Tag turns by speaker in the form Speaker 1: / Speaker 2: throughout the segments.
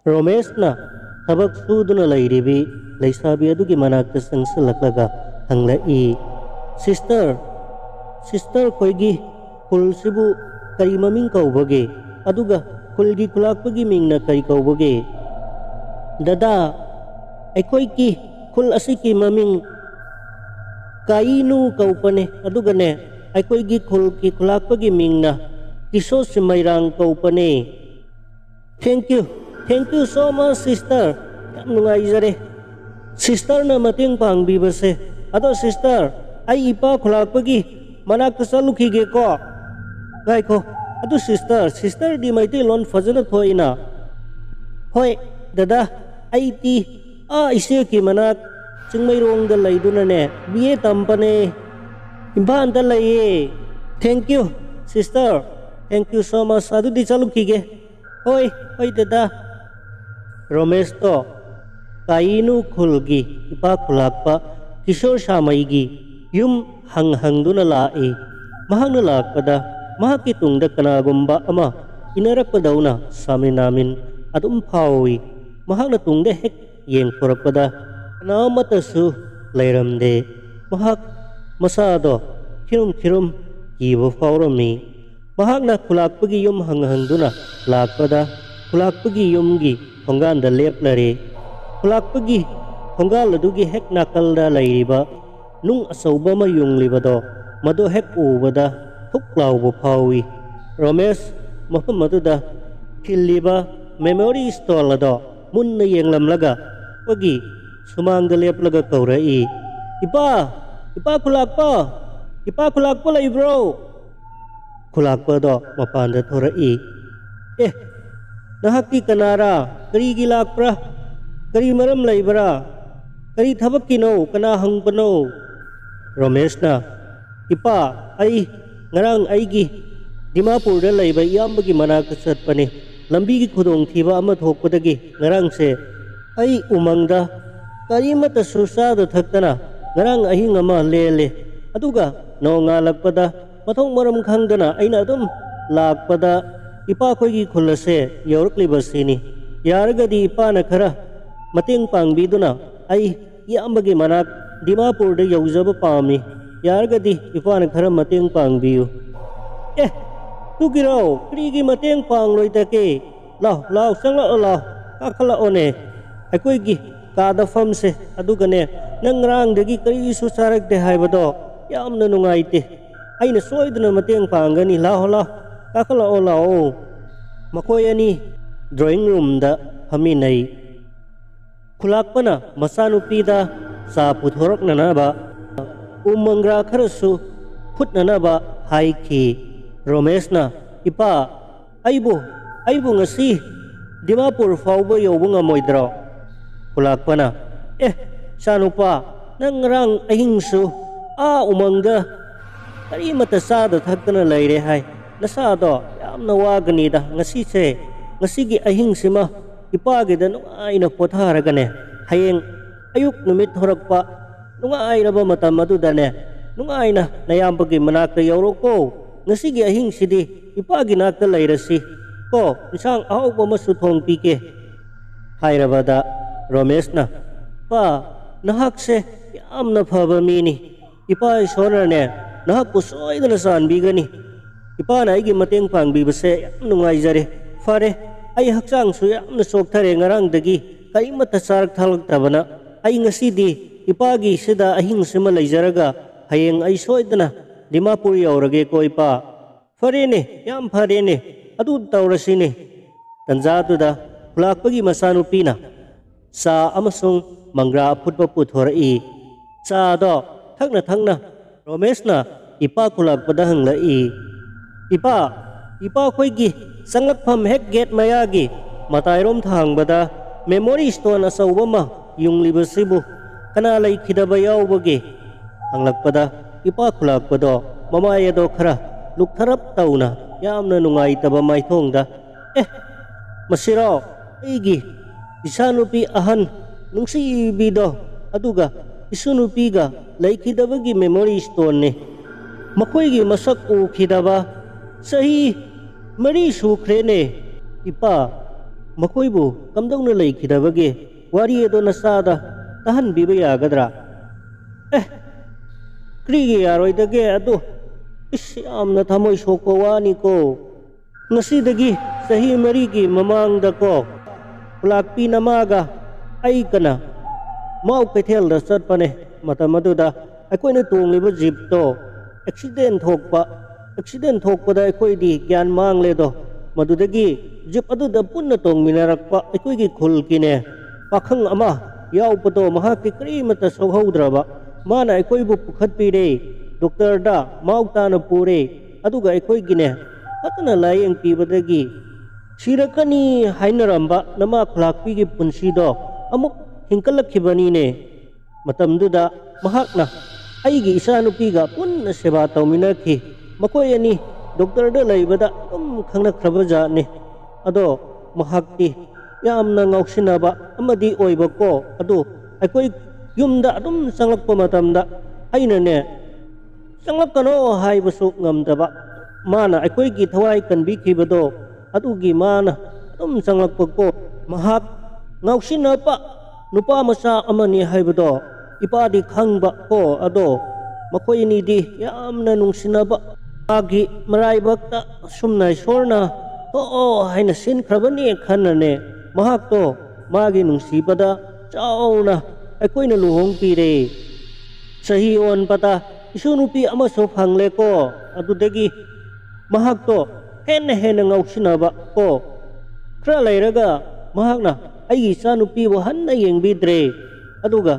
Speaker 1: ꯔꯣꯃꯦꯁꯅ ꯊꯕꯛ ꯁꯨꯗꯨꯅ ꯂꯩꯔꯤꯕꯤ ꯂꯩꯁꯥꯕꯤ ꯑꯗꯨꯒꯤ ꯃꯅꯥꯛꯇ ꯆꯪꯁꯤꯜꯂꯛꯂꯒ ꯍꯪꯂꯛꯏ, ꯁꯤꯁꯇꯔ, ꯁꯤꯁꯇꯔ ꯈꯣꯏꯒꯤ ꯈꯨꯜꯁꯤꯕꯨ ꯀꯔꯤ ꯃꯃꯤꯡ ꯀꯧꯕꯒꯦ? ꯑꯗꯨꯒ ꯈꯨꯜꯒꯤ ꯈꯨꯂꯥꯛꯄꯒꯤ ꯃꯤꯡꯅ ꯀꯔꯤ ꯀꯧꯕꯒꯦ? ꯗꯗꯥ, ꯑꯩꯈꯣꯏꯒꯤ ꯈꯨꯜ ꯑꯁꯤꯒꯤ ꯃꯃꯤꯡ ꯀꯥꯏꯅꯨ ꯀꯧꯕꯅꯦ, ꯑꯗꯨꯒꯅꯦ ꯑꯩꯈꯣꯏꯒꯤ ꯈꯨꯜꯒꯤ ꯈꯨꯂꯥꯛꯄꯒꯤ ꯃꯤꯡꯅ ꯀꯤꯁꯣ ꯁꯤꯃꯩꯔꯥꯡ ꯀꯧꯕꯅꯦ꯫ ꯊꯦꯡꯛ ꯌꯨ ꯁꯣ ꯃꯆ ꯁꯤꯁꯇꯔ, ꯌꯥꯝ ꯅꯨꯡꯉꯥꯏꯖꯔꯦ ꯁꯤꯁꯇꯔꯅ ꯃꯇꯦꯡ ꯄꯥꯡꯕꯤꯕꯁꯦ꯫ ꯑꯗꯣ ꯁꯤꯁꯇꯔ, ꯑꯩ ꯏꯄꯥ ꯈꯨꯂꯥꯛꯄꯒꯤ ꯃꯅꯥꯛꯇ ꯆꯠꯂꯨꯈꯤꯒꯦꯀꯣ꯫ ꯉꯥꯏꯈꯣ, ꯑꯗꯨ ꯁꯤꯁꯇꯔꯗꯤ ꯃꯩꯇꯩꯂꯣꯟ ꯐꯖꯅ ꯊꯣꯛꯏꯅ꯫ ꯍꯣꯏ ꯗꯗꯥ, ꯑꯩꯗꯤ ꯏꯆꯦꯒꯤ ꯃꯅꯥꯛ ꯆꯤꯡꯃꯩꯔꯣꯡꯗ ꯂꯩꯗꯨꯅꯅꯦ BA ꯇꯝꯕꯅꯦ, ꯏꯝꯐꯥꯜꯗ ꯂꯩꯌꯦ꯫ Thank you sister, thank you so much, ꯑꯗꯨꯗꯤ ꯆꯠꯂꯨꯈꯤꯒꯦ꯫ ꯍꯣꯏ ꯍꯣꯏ ꯗꯗꯥ꯫ ꯔꯣꯃꯦꯁꯇꯣ ꯀꯥꯏꯅꯨ ꯈꯨꯜꯒꯤ ꯏꯄꯥ ꯈꯨꯂꯥꯛꯄ ꯀꯤꯁꯣꯔ ꯁꯥꯃꯩꯒꯤ ꯌꯨꯝ ꯍꯪꯗꯨꯅ ꯂꯥꯛꯏ꯫ ꯃꯍꯥꯛꯅ ꯂꯥꯛꯄꯗ ꯃꯍꯥꯛꯀꯤ ꯇꯨꯡꯗ ꯀꯅꯥꯒꯨꯝꯕ ꯑꯃ ꯏꯟꯅꯔꯛꯄꯗꯧꯅ ꯁꯥꯃꯤꯟ ꯑꯗꯨꯝ ꯐꯥꯎꯏ꯫ ꯃꯍꯥꯛꯅ ꯇꯨꯡꯗ ꯍꯦꯛ ꯌꯦꯡꯊꯣꯔꯛꯄꯗ ꯀꯅꯥꯃꯠꯇꯁꯨ ꯂꯩꯔꯝꯗꯦ꯫ ꯃꯍꯥꯛ ꯃꯁꯥꯗꯣ ꯈꯤꯔꯨꯝ ꯀꯤꯕ ꯐꯥꯎꯔꯝꯃꯤ꯫ ꯃꯍꯥꯛꯅ ꯈꯨꯂꯥꯛꯄꯒꯤ ꯌꯨꯝ ꯍꯪꯗꯨꯅ ꯂꯥꯛꯄꯗ ꯈꯨꯂꯥꯛꯄꯒꯤ ꯌꯨꯝꯒꯤ ꯊꯣꯡꯒꯥꯟꯗ ꯂꯦꯞꯂꯔꯦ꯫ ꯈꯨꯂꯥꯛꯄꯒꯤ ꯊꯣꯡꯒꯥꯜ ꯑꯗꯨꯒꯤ ꯍꯦꯛ ꯅꯥꯀꯜꯗ ꯂꯩꯔꯤꯕ ꯅꯨꯡ ꯑꯆꯧꯕ ꯑꯃ ꯌꯨꯡꯂꯤꯕꯗꯣ, ꯃꯗꯨ ꯍꯦꯛ ꯎꯕꯗ ꯊꯨꯛ ꯂꯥꯎꯕ ꯐꯥꯎꯏ꯫ ꯔꯣꯃꯦꯁ ꯃꯐꯝ ꯑꯗꯨꯗ ꯈꯤꯜꯂꯤꯕ ꯃꯦꯃꯣꯔꯤ ꯁ꯭ꯇꯣꯟ ꯑꯗꯣ ꯃꯨꯟꯅ ꯌꯦꯡꯂꯝꯂꯒ ꯄꯒꯤ ꯁꯨꯃꯥꯡꯗ ꯂꯦꯞꯂꯒ ꯀꯧꯔꯛꯏ, ꯏꯄꯥ ꯈꯨꯂꯥꯛꯄ, ꯏꯄꯥ ꯈꯨꯂꯥꯛꯄ ꯂꯩꯕ꯭ꯔꯣ? ꯈꯨꯂꯥꯛꯄꯗꯣ ꯃꯄꯥꯟꯗ ꯊꯣꯔꯛꯏ꯫ ꯅꯍꯥꯛꯇꯤ ꯀꯅꯥꯔꯥ? ꯀꯔꯤꯒꯤ ꯂꯥꯛꯄ꯭ꯔꯥ? ꯀꯔꯤ ꯃꯔꯝ ꯂꯩꯕ꯭ꯔꯥ? ꯀꯔꯤ ꯊꯕꯛꯀꯤꯅꯣ? ꯀꯅꯥ ꯍꯪꯕꯅꯣ? ꯔꯣꯃꯦꯁꯅ, ꯏꯄꯥ, ꯑꯩ ꯉꯔꯥꯡ ꯑꯩꯒꯤ ꯗꯤꯃꯥꯄꯨꯔꯗ ꯂꯩꯕ ꯏꯌꯥꯝꯕꯒꯤ ꯃꯅꯥꯛꯇ ꯆꯠꯄꯅꯤ꯫ ꯂꯝꯕꯤꯒꯤ ꯈꯨꯗꯣꯡꯊꯤꯕ ꯑꯃ ꯊꯣꯛꯄꯗꯒꯤ ꯉꯔꯥꯡꯁꯦ ꯑꯩ ꯎꯃꯪꯗ ꯀꯔꯤꯃꯠꯇꯁꯨ ꯆꯥꯗ ꯊꯛꯇꯅ ꯉꯔꯥꯡ ꯑꯍꯤꯡ ꯑꯃ ꯂꯦꯜꯂꯦ꯫ ꯑꯗꯨꯒ ꯅꯣꯡꯉꯥꯜꯂꯛꯄꯗ ꯃꯊꯣꯡ ꯃꯔꯝ ꯈꯪꯗꯅ ꯑꯩꯅ ꯑꯗꯨꯝ ꯂꯥꯛꯄꯗ ꯏꯄꯥꯈꯣꯏꯒꯤ ꯈꯨꯜ ꯑꯁꯦ ꯌꯧꯔꯛꯂꯤꯕꯁꯤꯅꯤ꯫ ꯌꯥꯔꯒꯗꯤ ꯏꯄꯥꯅ ꯈꯔ ꯃꯇꯦꯡ ꯄꯥꯡꯕꯤꯗꯨꯅ ꯑꯩ ꯏꯌꯥꯝꯕꯒꯤ ꯃꯅꯥꯛ ꯗꯤꯃꯥꯄꯨꯔꯗ ꯌꯧꯖꯕ ꯄꯥꯝꯃꯤ꯫ ꯌꯥꯔꯒꯗꯤ ꯏꯄꯥꯅ ꯈꯔ ꯃꯇꯦꯡ ꯄꯥꯡꯕꯤꯌꯨ꯫ ꯇꯨꯒꯤꯔꯣ? ꯀꯔꯤꯒꯤ ꯃꯇꯦꯡ ꯄꯥꯡꯂꯣꯏꯗꯒꯦ? ꯂꯥꯎ ꯆꯪꯂꯛꯑꯣ, ꯂꯥꯎ ꯀꯥꯈꯠꯂꯛꯑꯣꯅꯦ ꯑꯩꯈꯣꯏꯒꯤ ꯀꯥꯗ ꯐꯝꯁꯦ꯫ ꯑꯗꯨꯒꯅꯦ, ꯅꯪ ꯉꯔꯥꯡꯗꯒꯤ ꯀꯔꯤꯁꯨ ꯆꯥꯔꯛꯇꯦ ꯍꯥꯏꯕꯗꯣ ꯌꯥꯝꯅ ꯅꯨꯡꯉꯥꯏꯇꯦ꯫ ꯑꯩꯅ ꯁꯣꯏꯗꯅ ꯃꯇꯦꯡ ꯄꯥꯡꯒꯅꯤ꯫ ꯂꯥꯎ ꯀꯥꯈꯠꯂꯛꯑꯣ, ꯂꯥꯛꯑꯣ꯫ ꯃꯈꯣꯏ ꯑꯅꯤ ꯗ꯭ꯔꯣꯌꯤꯡ ꯔꯨꯝꯗ ꯐꯝꯃꯤꯟꯅꯩ꯫ ꯈꯨꯂꯥꯛꯄꯅ ꯃꯆꯥꯅꯨꯄꯤꯗ ꯆꯥ ꯄꯨꯊꯣꯔꯛꯅꯅꯕ ꯎ ꯃꯪꯒ꯭ꯔꯥ ꯈꯔꯁꯨ ꯐꯨꯠꯅꯅꯕ ꯍꯥꯏꯈꯤ꯫ ꯔꯣꯃꯦꯁꯅ, ꯏꯄꯥ, ꯑꯩꯕꯨ ꯉꯁꯤ ꯗꯤꯃꯥꯄꯨꯔ ꯐꯥꯎꯕ ꯌꯧꯕ ꯉꯝꯃꯣꯏꯗ꯭ꯔꯣ? ꯈꯨꯂꯥꯛꯄꯅ, ꯏꯆꯥꯅꯨꯄꯥ, ꯅꯪ ꯉꯔꯥꯡ ꯑꯍꯤꯡꯁꯨ ꯎꯃꯪꯗ ꯀꯔꯤꯃꯠꯇ ꯆꯥꯗ ꯊꯛꯇꯅ ꯂꯩꯔꯦ ꯍꯥꯏ꯫ ꯅꯁꯥꯗꯣ ꯌꯥꯝꯅ ꯋꯥꯒꯅꯤꯗ꯫ ꯉꯁꯤꯒꯤ ꯑꯍꯤꯡꯁꯤꯃ ꯏꯄꯥꯒꯤꯗ ꯅꯨꯡꯉꯥꯏꯅ ꯄꯣꯊꯥꯔꯒꯅꯦ, ꯍꯌꯦꯡ ꯑꯌꯨꯛ ꯅꯨꯃꯤꯠ ꯊꯣꯔꯛꯄ ꯅꯨꯡꯉꯥꯏꯔꯕ ꯃꯇꯝ ꯑꯗꯨꯗꯅꯦ ꯅꯨꯡꯉꯥꯏꯅ ꯅꯌꯥꯝꯕꯒꯤ ꯃꯅꯥꯛꯇ ꯌꯧꯔꯣꯀꯣ꯫ ꯉꯁꯤꯒꯤ ꯑꯍꯤꯡꯁꯤꯗꯤ ꯏꯄꯥꯒꯤ ꯅꯥꯛꯇ ꯂꯩꯔꯁꯤ ꯀꯣ, ꯏꯟꯁꯥꯡ ꯑꯍꯥꯎꯕ ꯑꯃꯁꯨ ꯊꯣꯡꯕꯤꯒꯦ꯫ ꯍꯥꯏꯔꯕꯗ ꯔꯣꯃꯦꯁꯅ, ꯄꯥ, ꯅꯍꯥꯛꯁꯦ ꯌꯥꯝꯅ ꯐꯕ ꯃꯤꯅꯤ꯫ ꯏꯄꯥ ꯏꯁꯣꯔꯅꯅꯦ ꯅꯍꯥꯛꯄꯨ ꯁꯣꯏꯗꯅ ꯆꯥꯟꯕꯤꯒꯅꯤ꯫ ꯏꯄꯥꯅ ꯑꯩꯒꯤ ꯃꯇꯦꯡ ꯄꯥꯡꯕꯤꯕꯁꯦ ꯌꯥꯝ ꯅꯨꯡꯉꯥꯏꯖꯔꯦ꯫ ꯐꯔꯦ, ꯑꯩ ꯍꯛꯆꯥꯡꯁꯨ ꯌꯥꯝꯅ ꯆꯣꯛꯊꯔꯦ ꯉꯔꯥꯡꯗꯒꯤ ꯀꯔꯤꯃꯠꯇ ꯆꯥꯔꯛ ꯊꯛꯂꯛꯇꯕꯅ꯫ ꯑꯩ ꯉꯁꯤꯗꯤ ꯏꯄꯥꯒꯤ ꯁꯤꯗ ꯑꯍꯤꯡꯁꯤꯃ ꯂꯩꯖꯔꯒ ꯍꯌꯦꯡ ꯑꯩ ꯁꯣꯏꯗꯅ ꯗꯤꯃꯥꯄꯨꯔ ꯌꯧꯔꯒꯦꯀꯣ ꯏꯄꯥ꯫ ꯐꯔꯦꯅꯦ, ꯌꯥꯝ ꯐꯔꯦꯅꯦ, ꯑꯗꯨ ꯇꯧꯔꯁꯤꯅꯦ꯫ ꯇꯟꯖꯥꯗꯨꯗ ꯈꯨꯂꯥꯛꯄꯒꯤ ꯃꯆꯥꯅꯨꯄꯤꯅ ꯆꯥ ꯑꯃꯁꯨꯡ ꯃꯪꯒ꯭ꯔꯥ ꯑꯐꯨꯠꯄ ꯄꯨꯊꯣꯔꯛꯏ꯫ ꯆꯥꯗꯣ ꯊꯛꯅ ꯔꯣꯃꯦꯁꯅ ꯏꯄꯥ ꯈꯨꯂꯥꯛꯄꯗ ꯍꯪꯂꯛꯏ, ꯏꯄꯥ ꯈꯣꯏꯒꯤ ꯆꯪꯂꯛꯐꯝ ꯍꯦꯛ ꯒꯦꯠ ꯃꯌꯥꯒꯤ ꯃꯇꯥꯏꯔꯣꯝ ꯊꯥꯡꯕꯗ ꯃꯦꯃꯣꯔꯤ ꯁ꯭ꯇꯣꯟ ꯑꯆꯧꯕ ꯑꯃ ꯌꯨꯡꯂꯤꯕꯁꯤꯕꯨ ꯀꯅꯥ ꯂꯩꯈꯤꯗꯕ ꯌꯥꯎꯕꯒꯦ? ꯍꯪꯂꯛꯄꯗ ꯏꯄꯥ ꯈꯨꯂꯥꯛꯄꯗꯣ ꯃꯃꯥꯏ ꯑꯗꯣꯈꯔ ꯂꯨꯛꯊꯔꯞ ꯇꯧꯅ ꯌꯥꯝꯅ ꯅꯨꯡꯉꯥꯏꯇꯕ ꯃꯥꯏꯊꯣꯡꯗ, ꯃꯁꯤꯔꯣ ꯑꯩꯒꯤ ꯏꯆꯥꯅꯨꯄꯤ ꯑꯍꯟ ꯅꯨꯡꯁꯤꯕꯤꯗꯣ, ꯑꯗꯨꯒ ꯏꯁꯨꯅꯨꯄꯤꯒ ꯂꯩꯈꯤꯗꯕꯒꯤ ꯃꯦꯃꯣꯔꯤ ꯁ꯭ꯇꯣꯟꯅꯤ꯫ ꯃꯈꯣꯏꯒꯤ ꯃꯁꯛ ꯎꯈꯤꯗꯕ ꯆꯍꯤ 4 ꯁꯨꯈ꯭ꯔꯦꯅꯦ ꯏꯄꯥ꯫ मखोइबु कमदौना लेखिदबगे वारी अदो नसादा तहनबिबा यागद्रा क्रीगे यारोइदगे अदो यामना थमोइ सोको वानिको ngasiदगी सही मरी की ममांगदको लाक्पी नमागा अइकना माउ कैथेल दा चटपने मतमदुदा अखोइना तोंगलिबा जीप तो एक्सीडेंट थोकपदा अखोइदी ज्ञान मांगलेदो मदुदगी जीप अदुदा पुन्ना तोंगमिनारक्पा अखोइगी खुलकिने पाखंग अमा याउपदो महाकि करीमता सोहौद्रबा माना अखोइबु पुखत्पीरे डॉक्टर दा माउ ताना पुरे अदुगा अखोइगिने फतना लायेंग पीबदगी सिरकनी हाइनरंबा नमा खुलाक्पीगी पुंसीदो अमुक हिंकलखिबनीने मतमदुदा महाकना अइगी इचानुपीगा पुन्ना सेवा तौमिनखि मखोइ अनि डॉक्टर दा लैबदा खंगनख्रबजाने अदो महाक्ति यामना ngausinaba amadi oibako adu aikoi yumda adum sanglakpa matamda ainane sanglakano haibasu ngamdaba mana aikoi gi thawai kanbi khibado adugi mana adum sanglakpako mahak ngausinaba nupa masa amani haibado ipadi khangba ko ado makoi ni di yamna nungsinaba agi maraibakta sumnai sorna to haina sin khrabani khanane महाक तो मागी नुंसीबदा चाउना अखोइना लुहोंग पीरे सही own पता इसुनुपी अमसो फंगले को अदुदगी महाक तो हेन ngausinaba को खरा लैरगा महाकना अइगी इचानुपी बो हन्ना येंगबिद्रे अदुगा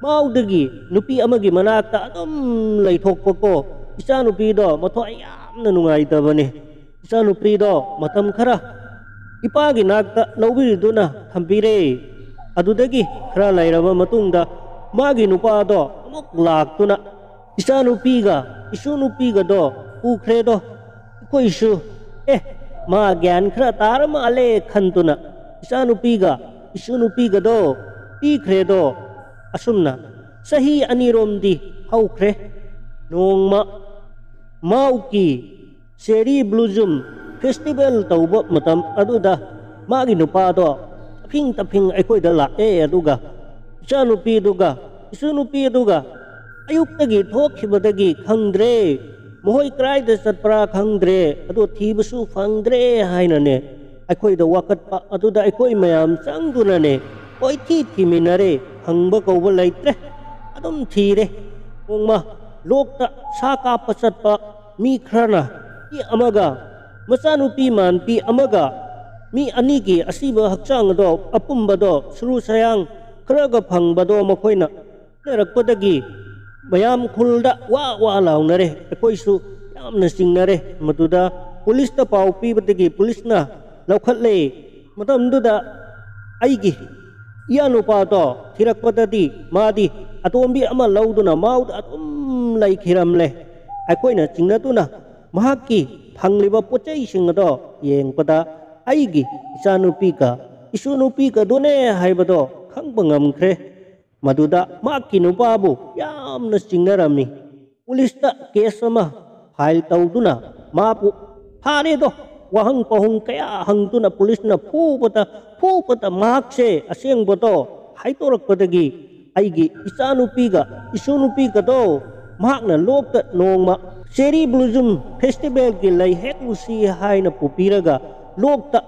Speaker 1: माउदगी नुपी अमगी मनाकता अदुम लैथोकपको इचानुपीदो मथोइ यामना नुंगाइतबने इचानुपीदो मतम खरा इपागी नाकता लौबिरिदुना थंबिरे अदुदगी खरा लैरबा मतुंगदा मागी नुपादो अमुक लाक्तुना इचानुपीगा इसुनुपीगदो उख्रेदो कोइसु मा ज्ञान खरा तारमाले खंतुना इचानुपीगा इसुनुपीगदो पीख्रेदो असुमना सही अनिरोमदी हौख्रे नोंगमा माउकी सेरी ब्लूजुम फेस्टिवल तौब मतम अदुदा मागी नुपादो तफिंग अखोइदा लाए अदुगा इचानुपी दुगा इसुनुपी दुगा अयुक्तगी थोखिबदगी खंद्रे मोहoi क्राइदा चतपरा खंद्रे अदो थीबसु फंद्रे हाइनने अखोइदा वाकटपा अदुदा अखोइ मयाम चंगदुनने कोइथी थीमिनरे हंगबा कौबा लैत्रे अदुम थीरे ओंगमा लोकता साका पचतपा मी खरना इ अमगा मचानुपी मानपी अमगा मी अनिगी असीबा हक्चांगदो अपुंबदो सुरु सयांग खरगा फंगबदो मखोइना लेरकपदगी मयाम खुलदा वा लाउनरे अखोइसु यामना सिंगनरे मदुदा पुलिसता पाउ पीबदगी पुलिसना लौखटले मतमदुदा अइगी इयानुपादो थिरकपददी मादी अतोंबी अमा लौदुना माउदा अदुम लैखिरमले अखोइना चिंगनदुना महाकी फंगलिबा पोचै सिंगदो येंगपदा अइगी इचानुपीका इसुनुपीका दोने हाइबदो खंगबा ngamkhre मदुदा माकी नुपाबु यामना चिंगनरमनी पुलिसता केस अमा फाइल तौदुना मापु फारेदो वहंग पहुंग कया हंगतुना पुलिसना फूपता माकसे असेंगबदो हाइतोरकपदगी अइगी इचानुपीगा इसुनुपीगदो महाकना लोकता नोंगमा चेरी ब्लूजुम फेस्टिवल की लई हेकुसी हाइना पुपीरगा लोकता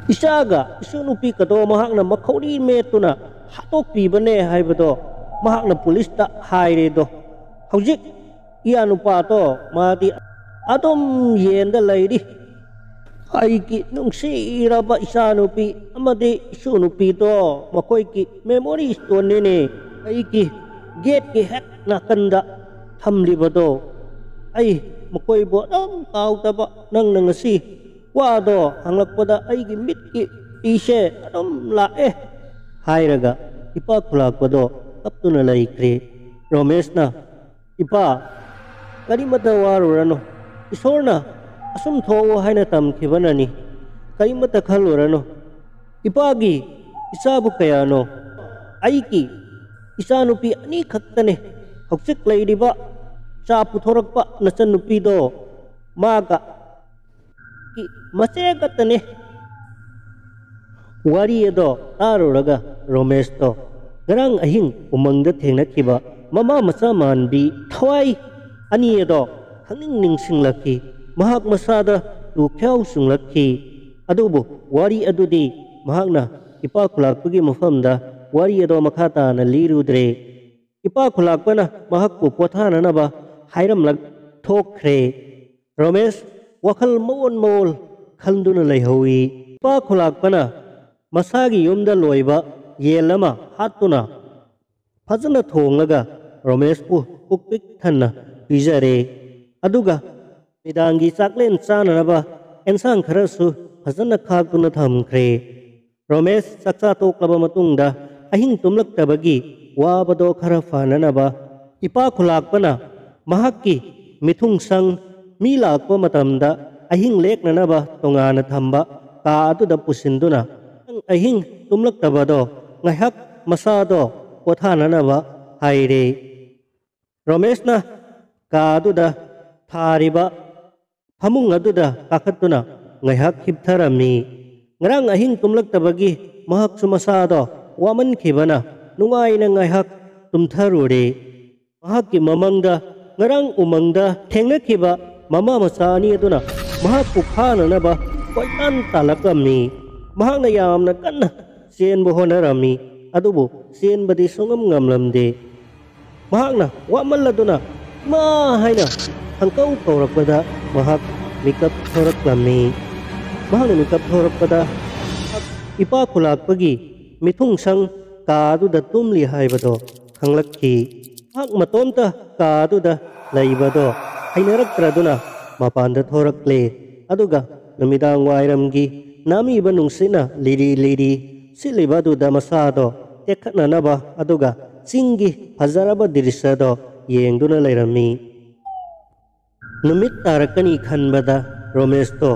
Speaker 1: इचागा इसुनुपी कदो महाकना मखौरी मेतुना हातोकपीबने हाइबदो महाकना पुलिसता हाइरेदो हौजिक इयानुपातो मादी अदुम येंदा लैरी अइगी नुंसीरबा इचानुपी अमदि इसुनुपीदो मखोइगी मेमोरी स्टोनने अइगी गेट की हेक नाकंदा थमलिबदो आई मकोइबो अदम काउतबा नंगना ngasi वादो हंगलकपदा अइगी मिटकी पीसे अदम लाए हाइरगा इपा खुलाकपदो तप्तुना लैख्रे रमेशना इपा करिमता वारुरनो इसोरना असुम थोवो हाइना तमखिबननी करिमता खलुरनो इपागी इसाबु कयानो अइगी इचानुपी अनी खक्तने हौजिक लैरिबा चा पुथोरकपा नचनुपीदो मागा कि मचे गतने Wari ado taroraga Romesh to ngarang ahing umangda thengnakiba mama macha manbi thawai ani ado hangning ningsinglaki mahak masada tu khyau sunglaki adubu wari adudi mahakna ipa khulakpagi mafamda wari ado makhata na lirudre ipa khulakpana mahakku pothana naba hairamlak thokre Romesh wakhal mol khanduna leihowi ipa khulakpana masagi yumda loiba yelama hatuna fazana thongaga Romesh pu pukpik thanna pijare aduga midangi chaklen chanaraba ensang kharasu fazana khakuna thamkhre Romesh sakcha toklaba matungda ahing tumlaktabagi wabado khara fananaba ipa khulakpana mahakki mithung sang mi lakpa matamda ahing leknanaba tongana thamba ka aduda pusinduna ahing tumlaktabado ngahak masado pothananaba haire Romeshna ka aduda thariba phamung aduda kakhatuna ngahak hiptharami ngarang ahing tumlaktabagi mahak sumasado waman khibana nungai na ngahak tumtharure mahak ki mamangda ngarang umangda thengna khiba mama masani aduna mahak pukhana naba koitan talakami mahak na yamna kanna sen bohonarami adubu sen badi sungam ngamlamde mahak na wamalladuna ma haina hangkau kaurakpada mahak mikap thoraklami mahak na mikap thorakpada ipa khulakpagi mithung sang kaadu da tumli haibado khanglakki mahak matomta kaadu da laibado hainarakraduna mapanda thorakle aduga namidang wairamgi nami banungsina liri silibadu da masado tekhananaba aduga singi hajaraba dirisado yengduna lairami numit tarakani khanbada Romesh to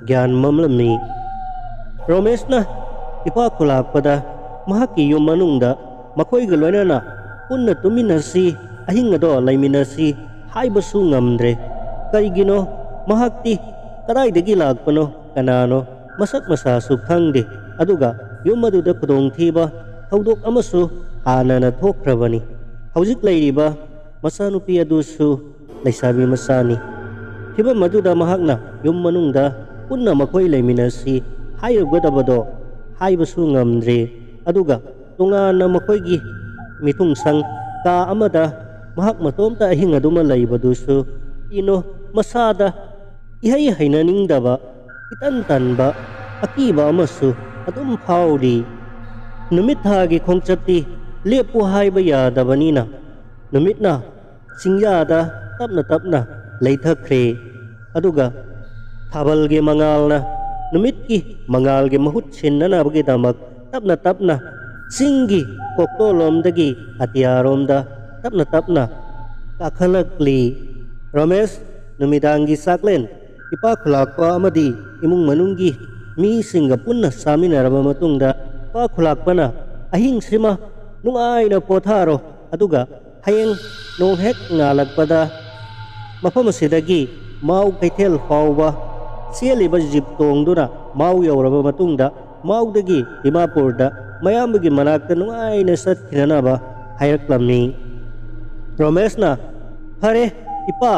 Speaker 1: gyan mamlami Romesh na ipa khulakpada mahaki yum manungda makhoi ga loinana punna tuminasi ahingado laiminasi haibasu ngamdre karigino mahakti karaidagi lagpano kanano masak masasu khangde aduga yum aduda khudong thiba thawdok amasu hanana thokrabani hawjik leiriba masanupi adusu laisabi masani thiba maduda mahakna yum manungda punna makhoi laiminasi hairugdabado haibasu ngamdre aduga tungana makhoigi mithung sang ka amada mahak matomta ahing aduma laibadusu ino masada ihai hainaningdaba itan tanba akiba amasu adum phaudi numit thagi khongchati lepu haiba yadabanina numitna singyada tapna leithakre aduga thabalge mangalna numitki mangalge mahut sinnana bagi damak tapna singi koktolomdagi atiyaromda tapna kakhalakli Romesh numidangi saklen ipa khulakpa amadi imung manunggi mi singa punna saminaraba matungda pa khulakpana ahing sima nungai na potharo aduga hayeng nong hek ngalakpada mafam asidagi mau kaithel fawba sialiba jip tongduna mau yauraba matungda maudagi Dimapurda mayambagi manakta nungai na satkhinanaba hairaklamni Romesh na phare ipa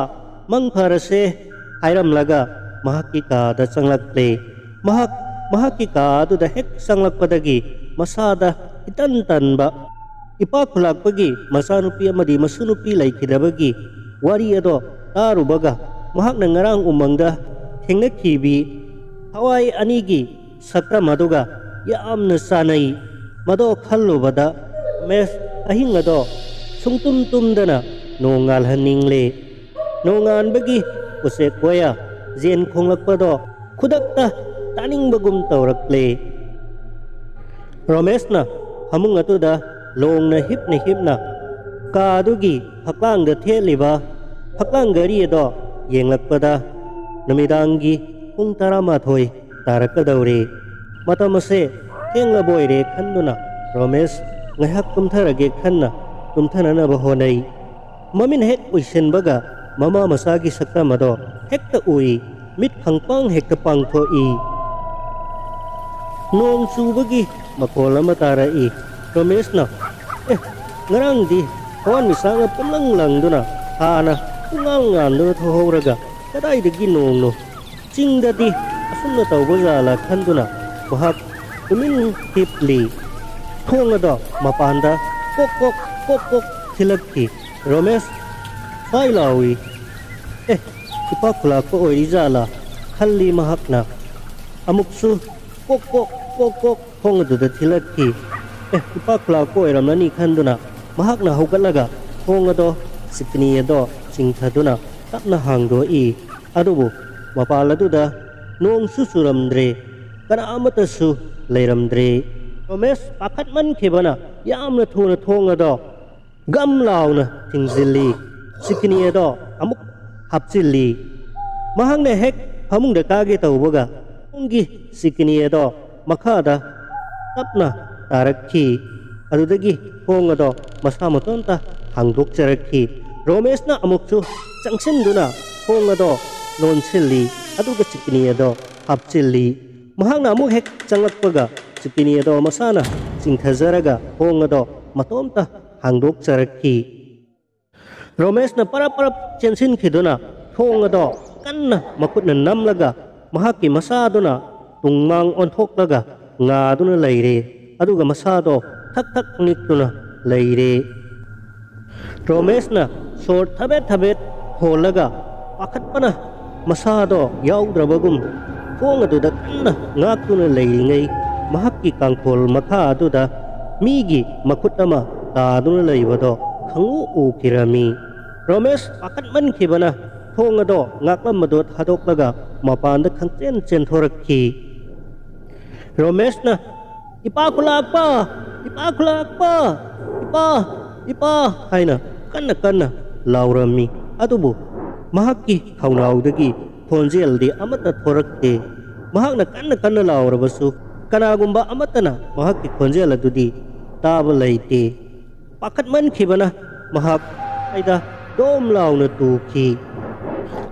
Speaker 1: mang pharase hairamlaga mahakki kaada changlakle mahakki kaadu da hek changlakpadagi masada itan tanba ipa khulakpagi masanupi amadi masunupi laikhidabagi wari ado tarubaga mahakna ngarang umangda thengnakibi hawai anigi sakta maduga yamna sanai mado khallubada mes ahing ado sungtumdana nongal haningle nongan bagi use koya zen khonglakpado khudakta taning bagum tawrakle Romesh na hamung atuda long na hipna kadugi haklang da theliba haklang gari ado yenglakpada namidangi pung 12 tarakadaure matamase thengla boire khanduna Romesh ngahak tumtharage khanna tumthanana bahonai mamin hek uisen baga mama masagi sakta mado hekta ui mit phangpang hekta pangtho i Nong subagi makola matarai. Romesh na, ngarang di, kawan misanga pamlang duna. Ana, kungang do thoraga. Kadai de ginong no. Chingda di, asum na tawba zala khanduna. Mahak, tumin hipli. Thonga do, mapanda, kok thilakki. Romesh, sai lawi. Ipakula ko oi zala. Khalli mahak na. Amuksu, kok hong duda thilakki. Ipakula ko oi ramlani khanduna. Mahak na hugalaga. Honga do, sikni do, chingthaduna. Tapna hangdo I. Adubu, mapala duda. Nong susuramdre. Kana amatasu leiramdre. Romesh pakat man khibana. Yamna thuna thonga do. Gam launa tingzili. Sikni do, amuk hapchili. Mahang ne hek hamung de kage tawbaga. Ungi sikni do makada tapna tarakhi. Adudagi honga do masamatonta hangdok charakhi. Romesh na amuksu changsinduna honga do nonsilli. Aduga sikni do hapchili. Mahang na amuk hek changakpaga. Sikni do masana singthazaraga honga do matomta hangdok charakhi. Romesh na parap chensin khiduna honga do kanna makut na namlaga mahaki masado na tungmang onthok laga nga duna leire aduga masado thak nikduna leire. Romesh na sor thabet holaga pakat pana masado yaudrabagum honga duda kanna ngakduna leiringai mahaki kangkhol makha aduda migi makut ama taduna leibado khangu ukirami. Romesh pakat man khibana thonga do ngaklam madot hadok laga mapanda khangchen thorakhi. Romesh na ipakulak pa haina kanna laurami adubu mahakki khaunaudagi thonjel di amata thorakte. Mahakna kanna laurabasu kanagumba amatana mahakki thonjel adudi taba leite. Pakat man khibana mahak aida dom launa tukhi.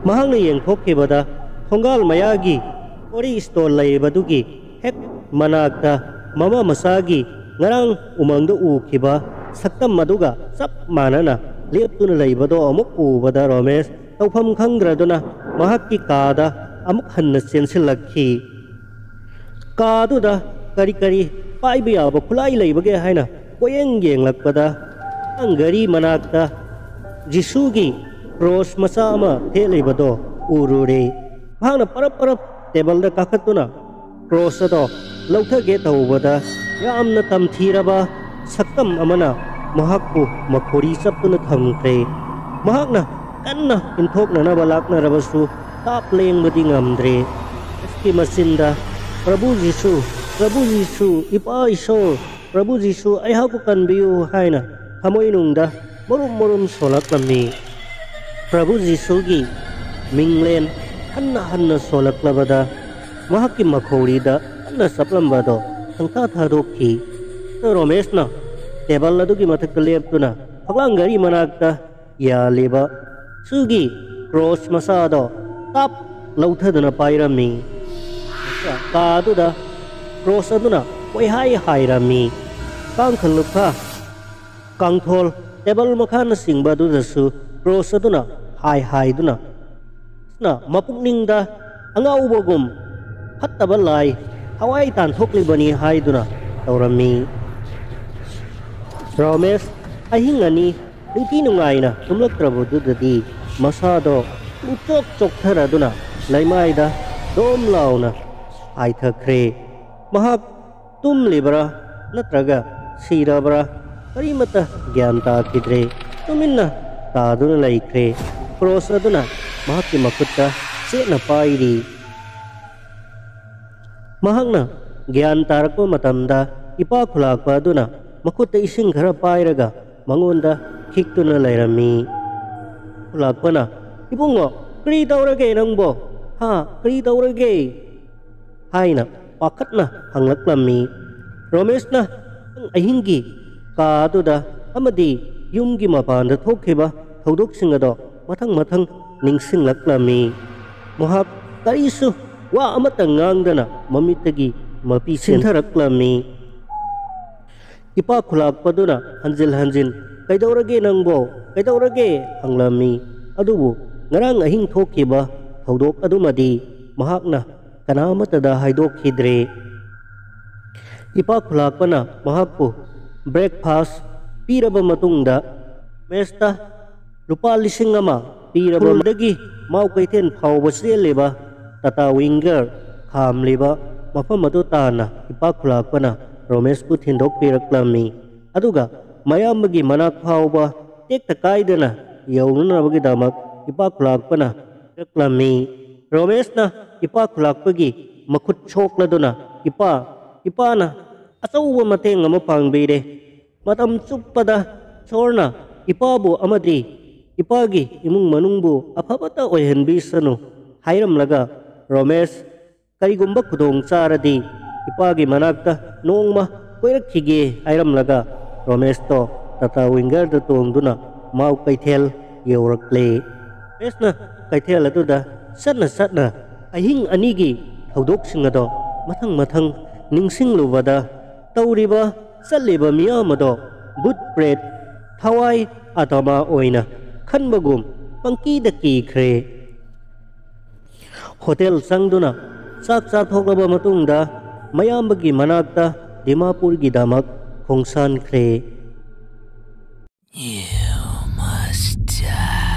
Speaker 1: Mahang na yengthokibada thongal mayagi ori stol laibadugi hek manakta mama masagi ngarang umangdo ukhiba saktam maduga sap manana leptuna laibado amuk ubada Romesh tawpham khangdraduna mahakki kada amuk hanna sensilakhi. Kaduda kari paiba yaba khulai laibage haina koyeng yenglakpada angari manakta Jisugi cross masama helibado urure. Mahang na parap table da kakatuna cross do lauthage tawbada yamna tamthiraba saktam amana mahakku makhori saptuna thamkre. Mahak na kanna inthokna na balakna rabasu tap leng badi ngamdre. Eski masinda Prabhu Jisu ipa iso Prabhu Jisu ay haku kanbiyu haina hamoy nungda morum solak lami. Prabhu Jisugi minglen hanna solak labada mahaki makhorida hanna saplambado tangta thadokhi. Romesh na tebal ladugi mathakaleptuna paglangari manakta ya leba sugi cross masado tap lauthaduna pairami. Kaduda cross aduna koi hai rami kang khalukha kangthol tebal makhana singbadu dasu cross aduna hai duna na mapukningda angaubagum hattabalai hawai tan thoklibani hai duna taurami. Romesh ahingani ningti nungaina tumlaktrabududadi masado utok tharaduna laimaida dom launa ai thakre. Mahak tum libra natraga sirabra karimata gyan takidre tuminna taduna laikre. Cross aduna mahakki makutta sena pairi. Mahakna gyan tarako matamda ipa khulakpa aduna makutta ising khara pairaga mangonda hiktuna lairami. Khulakpana ibungo kri taurage nangbo ha kri taurage haina pakatna hanglaklammi. Romesh na ang ahingi kaduda amadi yumgi mapanda thokhiba thodoksinga do mathang ningsinglaklammi. Mahak kaisu wa amata ngangdana mamitagi ꯃꯄꯤ ꯆꯦꯟꯊꯔꯛꯂꯝꯃꯤ꯫ ꯏꯄꯥ ꯈꯨꯂꯥꯛꯄꯗꯨꯅ ꯍꯟꯖꯤꯟ ꯍꯟꯖꯤꯟ ꯀꯩꯗꯧꯔꯒꯦ ꯅꯪꯕꯣ ꯀꯩꯗꯧꯔꯒꯦ ꯍꯪꯂꯝꯃꯤ꯫ ꯑꯗꯨꯕꯨ ꯉꯔꯥꯡ ꯑꯍꯤꯡ ꯊꯣꯛꯈꯤꯕ ꯊꯧꯗꯣꯛ ꯑꯗꯨꯃꯗꯤ ꯃꯍꯥꯛꯅ ꯀꯅꯥꯃꯠꯇꯗ ꯍꯥꯏꯗꯣꯛꯈꯤꯗ꯭ꯔꯦ꯫ ꯏꯄꯥ ꯈꯨꯂꯥꯛꯄꯅ ꯃꯍꯥꯛꯄꯨ ꯕ꯭ꯔꯦꯛꯐꯥꯁ ꯄꯤꯔꯕ ꯃꯇꯨꯡꯗ ꯃꯦꯁꯇ ꯂꯨꯄꯥ 1,000 ꯄꯤꯔꯕ ꯈꯨꯜꯗꯒꯤ ꯃꯥꯎ ꯀꯩꯊꯦꯜ ꯐꯥꯎꯕ ꯆꯦꯜꯂꯤꯕ ꯇꯥꯇꯥ ꯋꯤꯡꯒꯔ ꯈꯥꯝꯂꯤꯕ ꯃꯐꯝ ꯑꯗꯨ ꯇꯥꯟꯅ ꯏꯄꯥ ꯈꯨꯂꯥꯛꯄꯅ ꯔꯣꯃꯦꯁꯄꯨ ꯊꯤꯟꯗꯣꯛꯄꯤꯔꯛꯂꯝꯃꯤ꯫ ꯑꯗꯨꯒ ꯃꯌꯥꯝꯕꯒꯤ ꯃꯅꯥꯛ ꯐꯥꯎꯕ ꯇꯦꯛꯇ ꯀꯥꯏꯗꯅ ꯌꯧꯅꯅꯕꯒꯤꯗꯃꯛ ꯏꯄꯥ ꯈꯨꯂꯥꯛꯄꯅ ꯄꯤꯔꯛꯂꯝꯃꯤ꯫ ꯔꯣꯃꯦꯁꯅ ꯏꯄꯥ ꯈꯨꯂꯥꯛꯄꯒꯤ ꯃꯈꯨꯠ ꯁꯣꯛꯂꯗꯨꯅ ꯏꯄꯥꯅ ꯑꯆꯧꯕ ꯃꯇꯦꯡ ꯑꯃ ꯄꯥꯡꯕꯤꯔꯦ꯫ ꯃꯇꯝ ꯆꯨꯞꯄꯗ ꯏꯁꯣꯔꯅ ꯏꯄꯥꯕꯨ ꯑꯃꯗꯤ ꯏꯄꯥꯒꯤ ꯏꯃꯨꯡ ꯃꯅꯨꯡꯕꯨ ꯑꯐꯕꯇ ꯑꯣꯏꯍꯟꯕꯤꯁꯅꯨ ꯍꯥꯏꯔꯝꯂꯒ ꯔꯣꯃꯦꯁ ꯀꯔꯤꯒꯨꯝꯕ ꯈꯨꯗꯣꯡ ꯆꯥꯔꯗꯤ ꯏꯄꯥꯒꯤ ꯃꯅꯥꯛꯇ ꯅꯣꯡꯃ ꯀꯣꯏꯔꯛꯈꯤꯒꯦ ꯍꯥꯏꯔꯝꯂꯒ ꯔꯣꯃꯦꯁꯇꯣ ꯇꯥꯇꯥ ꯋꯤꯡꯒꯔꯗ ꯇꯣꯡꯗꯨꯅ ꯃꯥꯎ ꯀꯩꯊꯦꯜ ꯌꯧꯔꯛꯂꯦ꯫ ꯔꯣꯃꯦꯁꯅ ꯀꯩꯊꯦꯜ ꯑꯗꯨꯗ ꯆꯠꯅ ꯑꯍꯤꯡ ꯑꯅꯤꯒꯤ ꯊꯧꯗꯣꯛꯁꯤꯡ ꯑꯗꯣ ꯃꯊꯪ ꯃꯊꯪ ꯅꯤꯡꯁꯤꯡꯂꯨꯕꯗ ꯇꯧꯔꯤꯕ ꯆꯠꯂꯤꯕ ꯃꯤꯌꯥꯝ ꯑꯗꯣ ꯕꯨꯠ ꯄ꯭ꯔꯦꯠ ꯊꯋꯥꯏ ꯑꯥꯇꯃꯥ ꯑꯣꯏꯅ ꯈꯟꯕꯒꯨꯝ ꯄꯪꯀꯤꯗ ꯀꯤꯈ꯭ꯔꯦ꯫ ꯍꯣꯇꯦꯜ ꯆꯪꯗꯨꯅ ꯆꯥꯛ ꯆꯥꯊꯣꯛꯂꯕ ꯃꯇꯨꯡꯗ ꯃꯌꯥꯝꯕꯒꯤ ꯃꯅꯥꯛꯇ ꯗꯤꯃꯥꯄꯨꯔꯒꯤꯗꯃꯛ ꯈꯣꯡꯁꯥꯟꯈ꯭ꯔꯦ꯫
Speaker 2: You must die.